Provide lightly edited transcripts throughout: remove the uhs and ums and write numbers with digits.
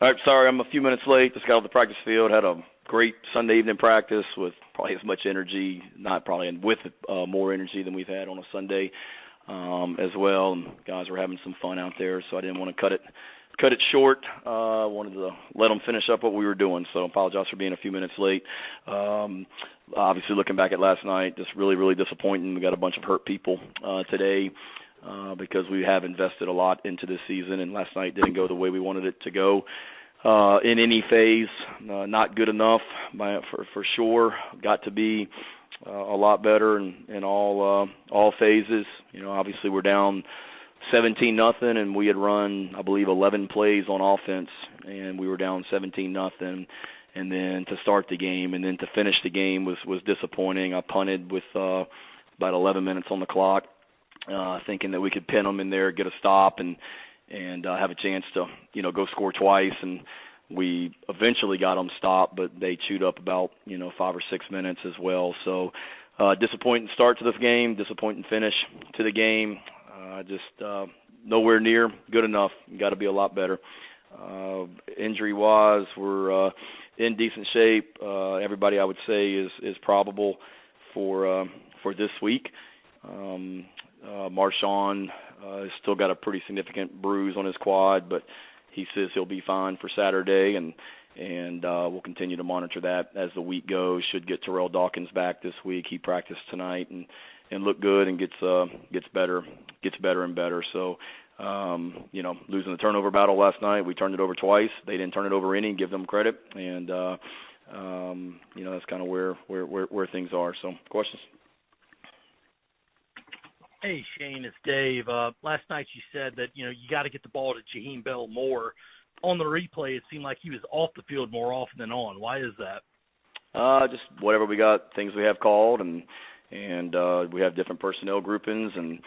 All right, sorry, I'm a few minutes late. Just got off the practice field. Had a great Sunday evening practice with probably as much energy, not probably, and with more energy than we've had on a Sunday as well. And guys were having some fun out there, so I didn't want to cut it short. Wanted to let them finish up what we were doing, so I apologize for being a few minutes late. Obviously, looking back at last night, just really, really disappointing. We got a bunch of hurt people today because we have invested a lot into this season, and last night didn't go the way we wanted it to go. In any phase, not good enough for sure. Got to be a lot better in all phases. You know, obviously we're down 17-0, and we had run, I believe, 11 plays on offense, and we were down 17-0. And then to start the game and then to finish the game was disappointing. I punted with about 11 minutes on the clock, thinking that we could pin them in there, get a stop, and have a chance to, go score twice. And we eventually got them stopped, but they chewed up about, 5 or 6 minutes as well. So disappointing start to this game, disappointing finish to the game. Just nowhere near good enough. Got to be a lot better. Injury-wise, we're in decent shape. Everybody, I would say, is probable for this week. Marshawn has still got a pretty significant bruise on his quad, but he says he'll be fine for Saturday, and we'll continue to monitor that as the week goes. Should get Terrell Dawkins back this week. He practiced tonight and looked good and gets better and better. So, losing the turnover battle last night, we turned it over twice. They didn't turn it over any. Give them credit, and that's kind of where things are. So, questions. Hey, Shane, it's Dave. Last night you said that, you got to get the ball to Jaheim Bell more. On the replay, it seemed like he was off the field more often than on. Why is that? Just whatever we got, things we have called, and we have different personnel groupings, and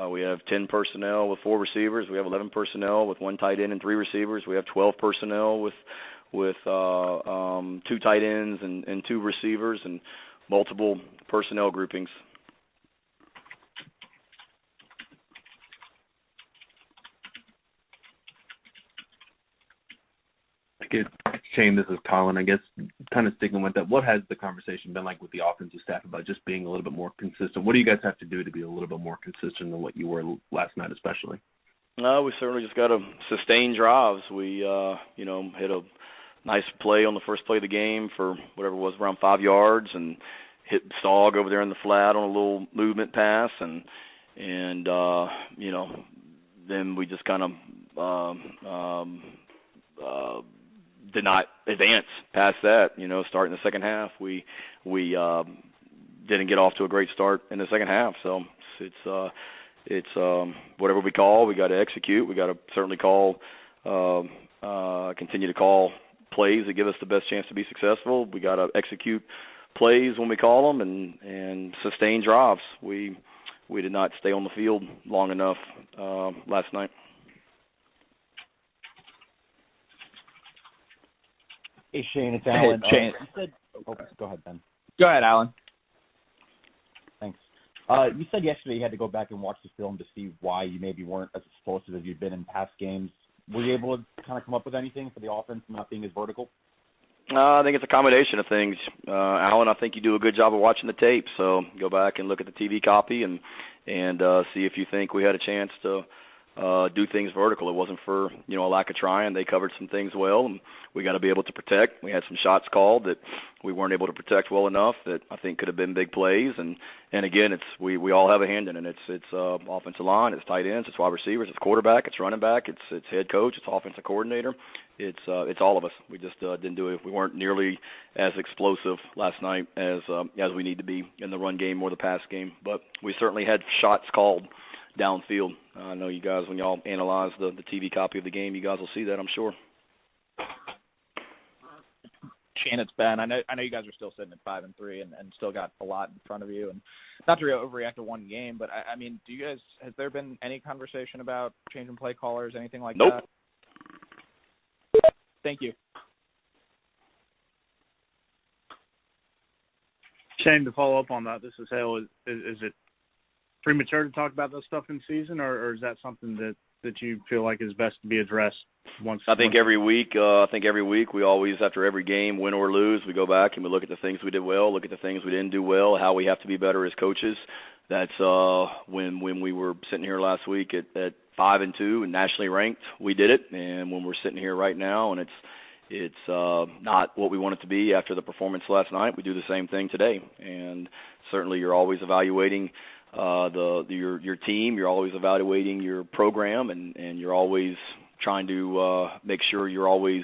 we have 10 personnel with 4 receivers. We have 11 personnel with 1 tight end and 3 receivers. We have 12 personnel with 2 tight ends and 2 receivers, and multiple personnel groupings. Shane, this is Colin. I guess kind of sticking with that, what has the conversation been like with the offensive staff about just being a little bit more consistent? What do you guys have to do to be a little bit more consistent than what you were last night especially? We certainly just got to sustain drives. We, hit a nice play on the first play of the game for whatever it was, around 5 yards, and hit Stog over there in the flat on a little movement pass, and then we just kind of did not advance past that. Starting the second half, we didn't get off to a great start in the second half. So it's whatever we call, we got to execute. We got to certainly continue to call plays that give us the best chance to be successful. We got to execute plays when we call them and sustain drives. We did not stay on the field long enough last night. Hey, Shane, it's Alan. Hey, Shane. Go ahead, Ben. Go ahead, Alan. Thanks. You said yesterday you had to go back and watch the film to see why you maybe weren't as explosive as you've been in past games. Were you able to kind of come up with anything for the offense not being as vertical? I think it's a combination of things. Alan, I think you do a good job of watching the tape. So go back and look at the TV copy and see if you think we had a chance to do things vertical. It wasn't for a lack of trying. They covered some things well, and we got to be able to protect. We had some shots called that we weren't able to protect well enough that I think could have been big plays. And again, it's we all have a hand in it. It's offensive line, it's tight ends, it's wide receivers, it's quarterback, it's running back, it's head coach, it's offensive coordinator. It's all of us. We just didn't do it. We weren't nearly as explosive last night as we need to be in the run game or the pass game. But we certainly had shots called downfield. I know you guys, when y'all analyze the TV copy of the game, you guys will see that, I'm sure. Shane, it's Ben. I know you guys are still sitting at 5-3 and still got a lot in front of you, and not to overreact to one game, but I mean, has there been any conversation about changing play callers, anything like Nope. that? Thank you. Shane, to follow up on that, this is Hale. Is it premature to talk about this stuff in season, or is that something that that you feel like is best to be addressed once? I think every week we always, after every game, win or lose, we go back and we look at the things we did well, look at the things we didn't do well, how we have to be better as coaches. That's when we were sitting here last week at 5-2 and nationally ranked, we did it. And when we're sitting here right now and it's not what we want it to be after the performance last night, we do the same thing today. And certainly you're always evaluating your team, you're always evaluating your program, and you're always trying to make sure you're always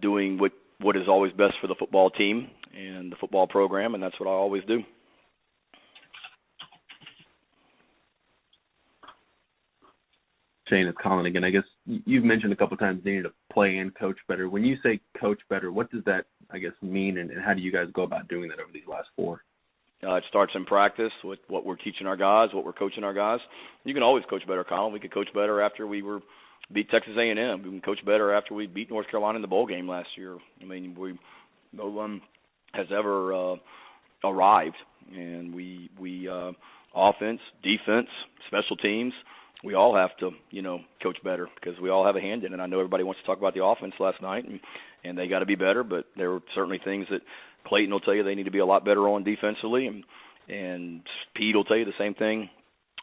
doing what is always best for the football team and the football program, and that's what I always do. Shane, it's Colin again. I guess you've mentioned a couple of times needing to play and coach better. When you say coach better, what does that, I guess, mean, and how do you guys go about doing that over these last 4? It starts in practice with what we're teaching our guys, what we're coaching our guys. You can always coach better, Colin. We could coach better after we beat Texas A&M. We can coach better after we beat North Carolina in the bowl game last year. I mean, no one has ever arrived, and we offense, defense, special teams, we all have to, coach better because we all have a hand in it. I know everybody wants to talk about the offense last night, and they got to be better, but there were certainly things that Clayton will tell you they need to be a lot better on defensively, and Pete will tell you the same thing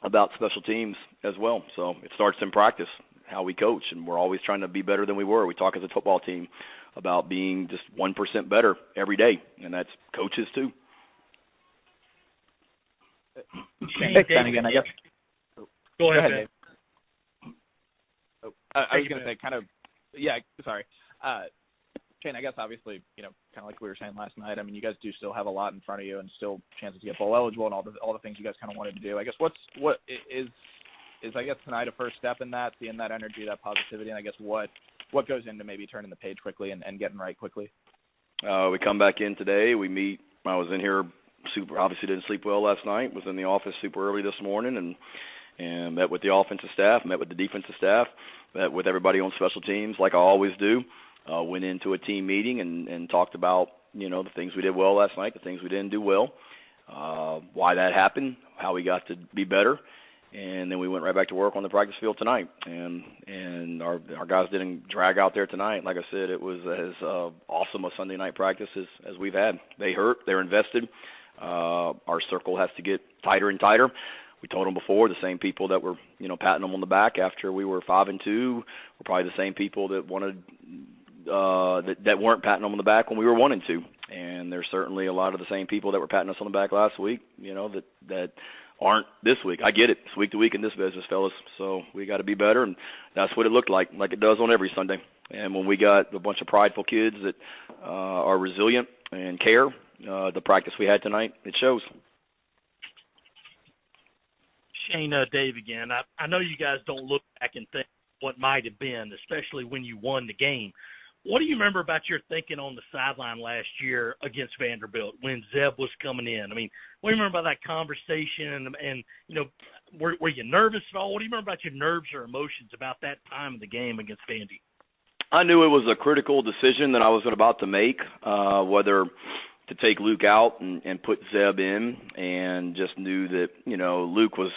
about special teams as well. So it starts in practice, how we coach, and we're always trying to be better than we were. We talk as a football team about being just 1% better every day, and that's coaches too. Thanks, Ben, again, I guess. Go ahead, Dave. I was going to say sorry. Shane, I guess obviously, kind of like we were saying last night, I mean, you guys do still have a lot in front of you and still chances to get bowl eligible and all the things you guys kind of wanted to do. I guess what is I guess tonight a first step in that, seeing that energy, that positivity, and I guess what goes into maybe turning the page quickly and getting right quickly? We come back in today. We meet. I was in here obviously didn't sleep well last night. Was in the office super early this morning and met with the offensive staff, met with the defensive staff, met with everybody on special teams like I always do. Went into a team meeting and talked about, the things we did well last night, the things we didn't do well, why that happened, how we got to be better, and then we went right back to work on the practice field tonight. And our guys didn't drag out there tonight. Like I said, it was as awesome a Sunday night practice as we've had. They hurt, they're invested. Our circle has to get tighter and tighter. We told them before, the same people that were, patting them on the back after we were 5-2 were probably the same people that wanted that weren't patting them on the back when we were 1-2. And there's certainly a lot of the same people that were patting us on the back last week, that aren't this week. I get it. It's week to week in this business, fellas. So we got to be better, and that's what it looked like it does on every Sunday. And when we got a bunch of prideful kids that are resilient and care, the practice we had tonight, it shows. Shane, Dave again. I know you guys don't look back and think what might have been, especially when you won the game. What do you remember about your thinking on the sideline last year against Vanderbilt when Zeb was coming in? I mean, what do you remember about that conversation? And were you nervous at all? What do you remember about your nerves or emotions about that time of the game against Vandy? I knew it was a critical decision that I was about to make, whether to take Luke out and put Zeb in, and just knew that, Luke was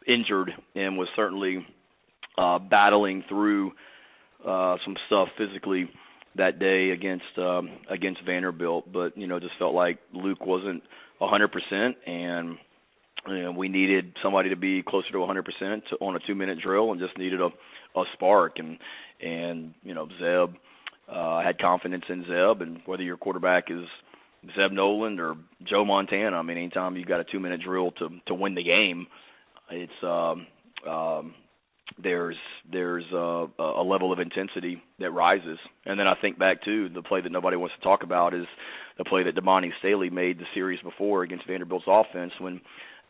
injured and was certainly battling through some stuff physically that day against Vanderbilt, but just felt like Luke wasn't 100%, and we needed somebody to be closer to 100% on a 2-minute drill, and just needed a spark, and Zeb had confidence in Zeb, and whether your quarterback is Zeb Noland or Joe Montana, I mean, anytime you got a 2-minute drill to win the game, it's there's a level of intensity that rises. And then I think back to the play that nobody wants to talk about is the play that Damani Staley made the series before against Vanderbilt's offense when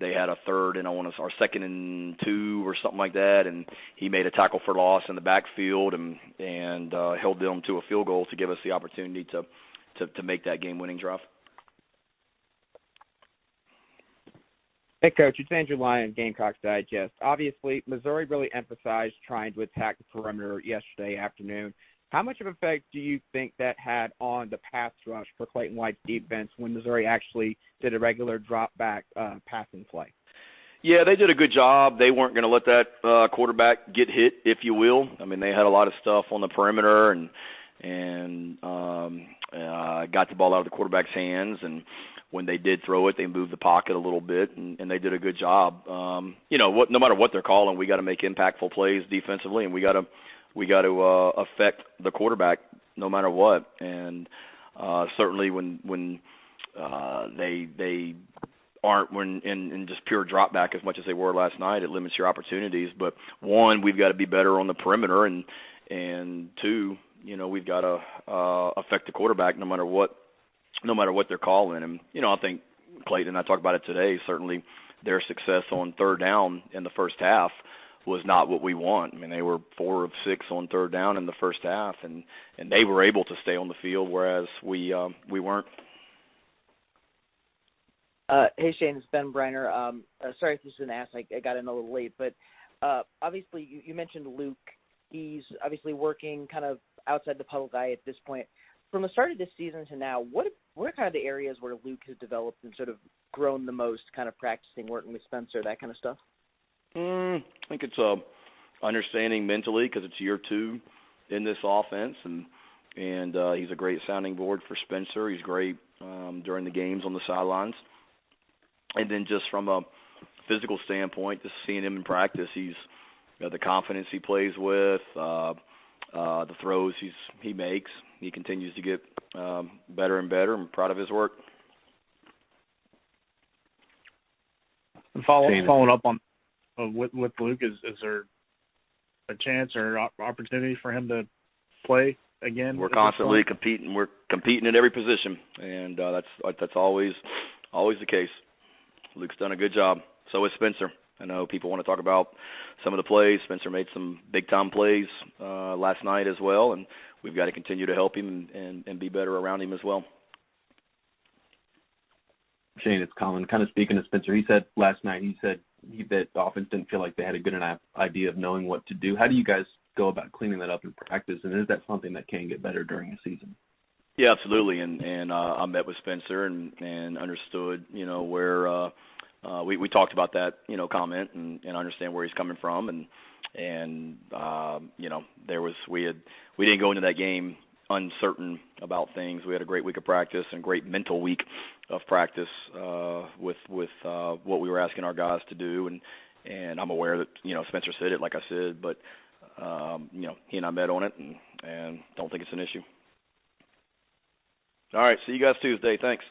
they had a third and our 2nd and 2 or something like that, and he made a tackle for loss in the backfield and held them to a field goal to give us the opportunity to make that game-winning drive. Hey, Coach, it's Andrew Lyon, Gamecocks Digest. Obviously, Missouri really emphasized trying to attack the perimeter yesterday afternoon. How much of an effect do you think that had on the pass rush for Clayton White's defense when Missouri actually did a regular drop-back passing play? Yeah, they did a good job. They weren't going to let that quarterback get hit, if you will. I mean, they had a lot of stuff on the perimeter and got the ball out of the quarterback's hands. And when they did throw it, they moved the pocket a little bit, and they did a good job. No matter what they're calling, we got to make impactful plays defensively, and we got to affect the quarterback no matter what. And certainly when they aren't in just pure drop back as much as they were last night, it limits your opportunities. But one, we've got to be better on the perimeter, and two, we've got to affect the quarterback no matter what they're calling. And I think Clayton and I talked about it today. Certainly, their success on third down in the first half was not what we want. I mean, they were 4 of 6 on third down in the first half, and they were able to stay on the field, whereas we weren't. Hey, Shane, it's Ben Briner. Sorry if this is an ask. I got in a little late, but obviously you mentioned Luke. He's obviously working kind of outside the public eye at this point. From the start of this season to now, what are kind of the areas where Luke has developed and sort of grown the most, kind of practicing, working with Spencer, that kind of stuff? I think it's understanding mentally, because it's year 2 in this offense, and he's a great sounding board for Spencer. He's great during the games on the sidelines. And then just from a physical standpoint, just seeing him in practice, he's the confidence he plays with, the throws he makes. He continues to get better and better. I'm proud of his work. And following up on with Luke, is there a chance or opportunity for him to play again? We're constantly competing. We're competing at every position, and that's always the case. Luke's done a good job. So is Spencer. I know people want to talk about some of the plays. Spencer made some big-time plays last night as well, and we've got to continue to help him and be better around him as well. Shane, it's Colin. Kind of speaking to Spencer, he said last night, that the offense didn't feel like they had a good enough idea of knowing what to do. How do you guys go about cleaning that up in practice, and is that something that can get better during the season? Yeah, absolutely. And I met with Spencer and understood, where we talked about that, comment and understand where he's coming from. And we didn't go into that game uncertain about things. We had a great week of practice and great mental week of practice with what we were asking our guys to do. And I'm aware that, Spencer said it, like I said, but, he and I met on it and don't think it's an issue. All right, see you guys Tuesday. Thanks.